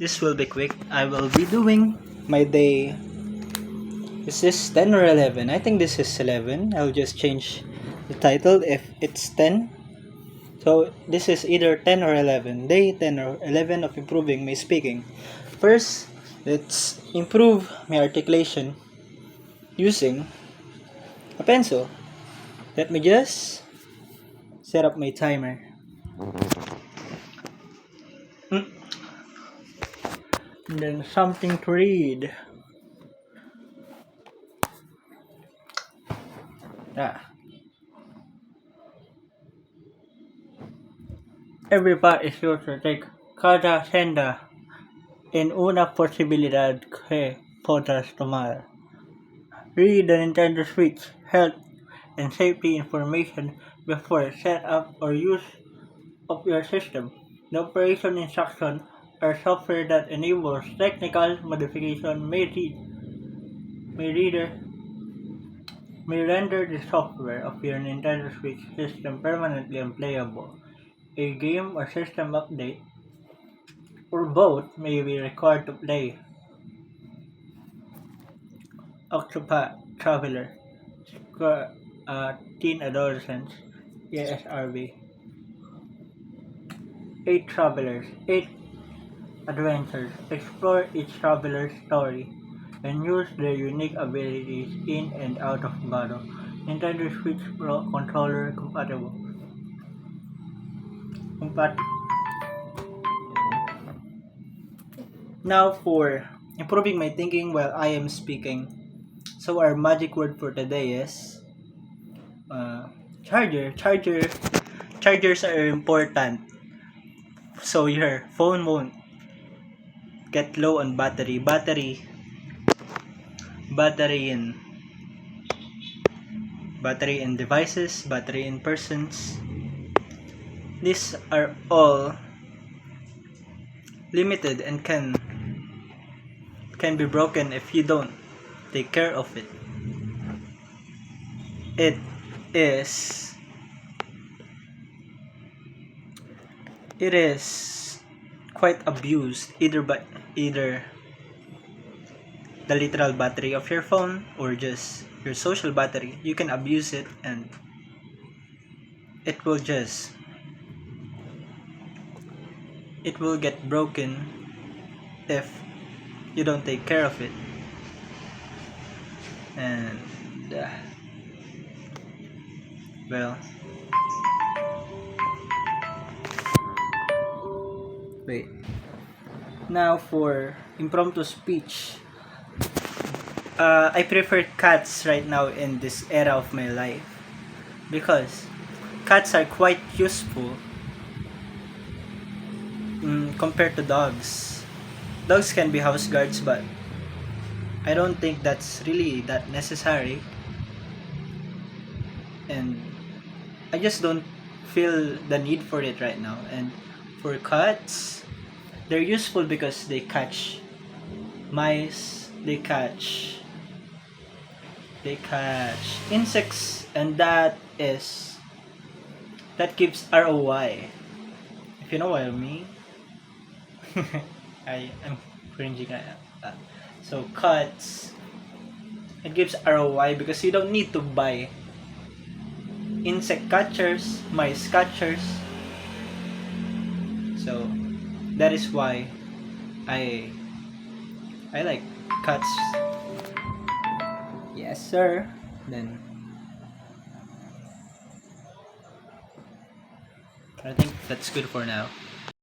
This will be quick. I will be doing my day. Is this 10 or 11? I think this is 11. I'll just change the title if it's 10. So this is either 10 or 11. Day 10 or 11 of improving my speaking. First, let's improve my articulation using a pencil. Let me just set up my timer. And then something to read. Every part is yours to take. Cada senda en una posibilidad que podrás tomar. Read the Nintendo Switch health and safety information before setup or use of your system. The operation instruction or software that enables technical modification may render the software of your Nintendo Switch system permanently unplayable. A game or system update, or both, may be required to play. Octopath Traveler, Teen Adolescents, ESRB. 8 Travelers, 8 Adventures. Explore each traveler's story and use their unique abilities in and out of battle. Nintendo Switch Pro controller compatible. Now for improving my thinking while I am speaking. So our magic word for today is charger. Chargers are important. So your phone won't get low on battery in devices, battery in persons. These are all limited and can be broken if you don't take care of it. It is quite abused either the literal battery of your phone or just your social battery. You can abuse it and it will get broken if you don't take care of it. And well, wait. Now for impromptu speech. I prefer cats right now in this era of my life because cats are quite useful compared to dogs. Dogs can be house guards, but I don't think that's really that necessary. And I just don't feel the need for it right now. And for cats, they're useful because they catch mice, they catch insects, and that gives ROI, if you know what I mean. I'm cringing right now. So cats, it gives ROI because you don't need to buy insect catchers, mice catchers. So that is why I like cats. Yes, sir. Then I think that's good for now.